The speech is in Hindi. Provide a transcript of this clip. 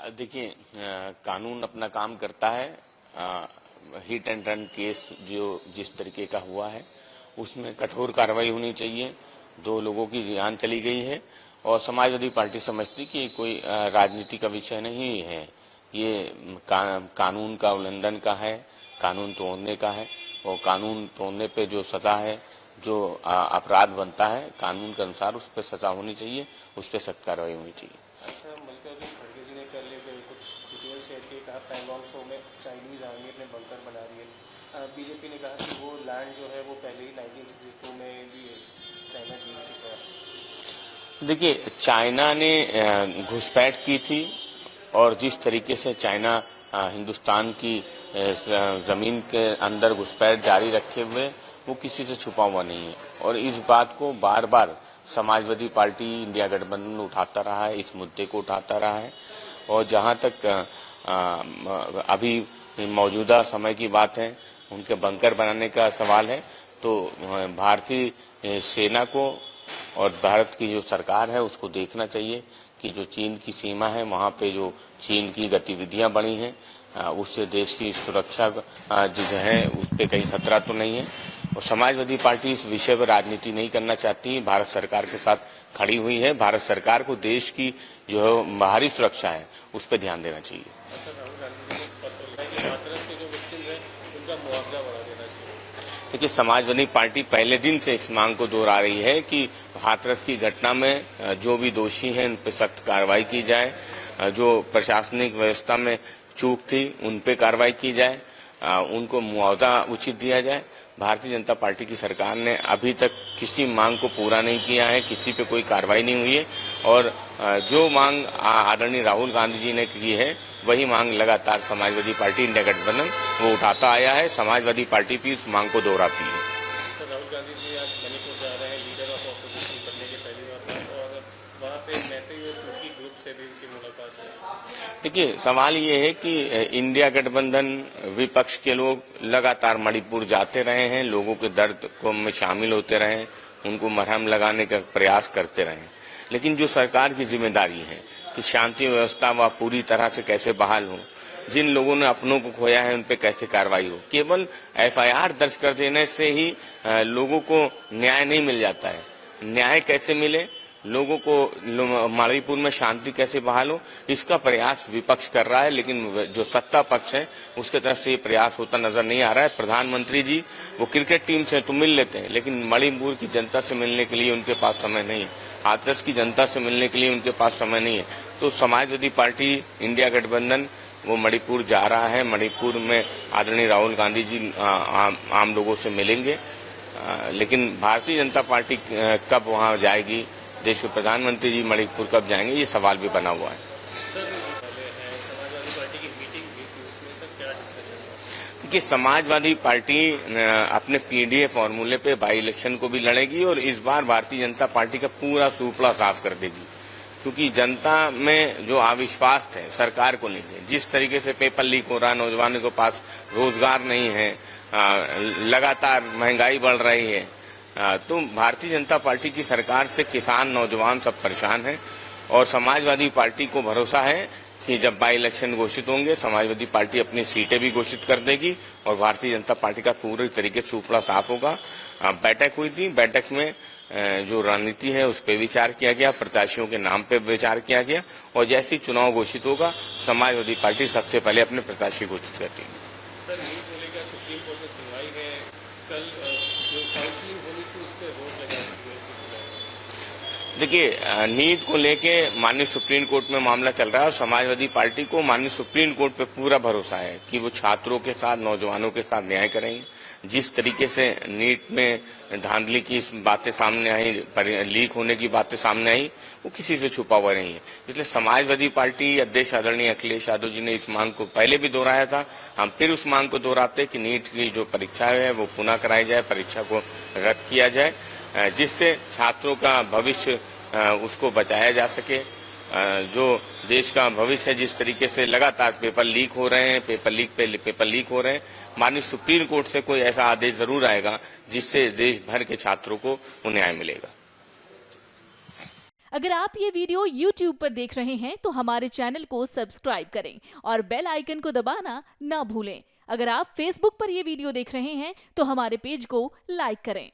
देखिए, कानून अपना काम करता है। हिट एंड रन केस जो जिस तरीके का हुआ है उसमें कठोर कार्रवाई होनी चाहिए। 2 लोगों की जान चली गई है और समाजवादी पार्टी समझती कि कोई राजनीति का विषय नहीं है, ये कानून का उल्लंघन का है, कानून तोड़ने का है और कानून तोड़ने पे जो सजा है, जो अपराध बनता है कानून के अनुसार उस पर सजा होनी चाहिए, उस पर सख्त कार्रवाई होनी चाहिए। अच्छा, मल्लिकार्जुन खड़गे जी ने कल कुछ डिटेल्स शेयर किए, कहा पैंगोंग त्सो में चाइनीज आर्मी अपने बंकर बना रही है। बीजेपी ने कहा कि वो लैंड जो है वो पहले ही 1962 में भी चाइना जीत चुका है। देखिए, चाइना ने घुसपैठ की थी और जिस तरीके से चाइना हिंदुस्तान की जमीन के अंदर घुसपैठ जारी रखे हुए, वो किसी से छुपा हुआ नहीं है और इस बात को बार बार समाजवादी पार्टी इंडिया गठबंधन उठाता रहा है, इस मुद्दे को उठाता रहा है। और जहां तक अभी मौजूदा समय की बात है, उनके बंकर बनाने का सवाल है, तो भारतीय सेना को और भारत की जो सरकार है उसको देखना चाहिए कि जो चीन की सीमा है वहां पे जो चीन की गतिविधियां बढ़ी हैं, उससे देश की सुरक्षा जो है उस पर कहीं खतरा तो नहीं है। और समाजवादी पार्टी इस विषय पर राजनीति नहीं करना चाहती, भारत सरकार के साथ खड़ी हुई है। भारत सरकार को देश की जो बाहरी सुरक्षा है उस पर ध्यान देना चाहिए। देखिए, समाजवादी पार्टी पहले दिन से इस मांग को दोहरा रही है कि हाथरस की घटना में जो भी दोषी हैं उन पर सख्त कार्रवाई की जाए, जो प्रशासनिक व्यवस्था में चूक थी उन पे कार्रवाई की जाए, उनको मुआवजा उचित दिया जाए। भारतीय जनता पार्टी की सरकार ने अभी तक किसी मांग को पूरा नहीं किया है, किसी पे कोई कार्रवाई नहीं हुई है और जो मांग आदरणीय राहुल गांधी जी ने की है वही मांग लगातार समाजवादी पार्टी इंडिया गठबंधन वो उठाता आया है। समाजवादी पार्टी भी इस मांग को दोहराती है। राहुल गांधी जी आज मणिपुर जा रहे हैं लीडर ऑफ ऑपोजिशन बनने के पहली बार और वहाँ पे नेतृत्व ग्रुप से भी उनकी मुलाकात है। देखिए, सवाल ये है कि इंडिया गठबंधन विपक्ष के लोग लगातार मणिपुर जाते रहे हैं, लोगों के दर्द को में शामिल होते रहे, उनको मरहम लगाने का प्रयास करते रहे, लेकिन जो सरकार की जिम्मेदारी है कि शांति व्यवस्था वह पूरी तरह से कैसे बहाल हो, जिन लोगों ने अपनों को खोया है उन पे कैसे कार्रवाई हो। केवल एफआईआर दर्ज कर देने से ही लोगों को न्याय नहीं मिल जाता है। न्याय कैसे मिले, लोगों को मणिपुर में शांति कैसे बहाल हो, इसका प्रयास विपक्ष कर रहा है, लेकिन जो सत्ता पक्ष है उसके तरफ से ये प्रयास होता नजर नहीं आ रहा है। प्रधानमंत्री जी वो क्रिकेट टीम से तो मिल लेते हैं, लेकिन मणिपुर की जनता से मिलने के लिए उनके पास समय नहीं है, हाथरस की जनता से मिलने के लिए उनके पास समय नहीं है। तो समाजवादी पार्टी इंडिया गठबंधन वो मणिपुर जा रहा है। मणिपुर में आदरणीय राहुल गांधी जी आम लोगों से मिलेंगे, लेकिन भारतीय जनता पार्टी कब वहां जाएगी, देश के प्रधानमंत्री जी मणिपुर कब जाएंगे, ये सवाल भी बना हुआ है। देखिए, समाजवादी पार्टी अपने पीडीए फॉर्मूले पे बाई इलेक्शन को भी लड़ेगी और इस बार भारतीय जनता पार्टी का पूरा सूपड़ा साफ कर देगी, क्योंकि जनता में जो अविश्वास है सरकार को नहीं है। जिस तरीके से पेपर लीक हो रहा है, नौजवानों के पास रोजगार नहीं है, लगातार महंगाई बढ़ रही है, तो भारतीय जनता पार्टी की सरकार से किसान नौजवान सब परेशान हैं और समाजवादी पार्टी को भरोसा है कि जब बाई इलेक्शन घोषित होंगे समाजवादी पार्टी अपनी सीटें भी घोषित कर देगी और भारतीय जनता पार्टी का पूरी तरीके से उपड़ा साफ होगा। बैठक हुई थी, बैठक में जो रणनीति है उस पर विचार किया गया, प्रत्याशियों के नाम पे विचार किया गया और जैसे ही चुनाव घोषित होगा समाजवादी पार्टी सबसे पहले अपने प्रत्याशी घोषित करती है। देखिए, नीट को लेके माननीय सुप्रीम कोर्ट में मामला चल रहा है और समाजवादी पार्टी को माननीय सुप्रीम कोर्ट पे पूरा भरोसा है कि वो छात्रों के साथ, नौजवानों के साथ न्याय करेंगे। जिस तरीके से नीट में धांधली की बातें सामने आई, लीक होने की बातें सामने आई, वो किसी से छुपा हुआ नहीं है। इसलिए समाजवादी पार्टी अध्यक्ष आदरणीय अखिलेश यादव जी ने इस मांग को पहले भी दोहराया था, हम फिर उस मांग को दोहराते कि नीट की जो परीक्षा है वो पुनः कराई जाए, परीक्षा को रद्द किया जाए, जिससे छात्रों का भविष्य उसको बचाया जा सके। जो देश का भविष्य है, जिस तरीके से लगातार पेपर लीक हो रहे हैं, पेपर लीक हो रहे हैं, माननीय सुप्रीम कोर्ट से कोई ऐसा आदेश जरूर आएगा जिससे देश भर के छात्रों को न्याय मिलेगा। अगर आप ये वीडियो YouTube पर देख रहे हैं तो हमारे चैनल को सब्सक्राइब करें और बेल आइकन को दबाना ना भूलें। अगर आप Facebook पर ये वीडियो देख रहे हैं तो हमारे पेज को लाइक करें।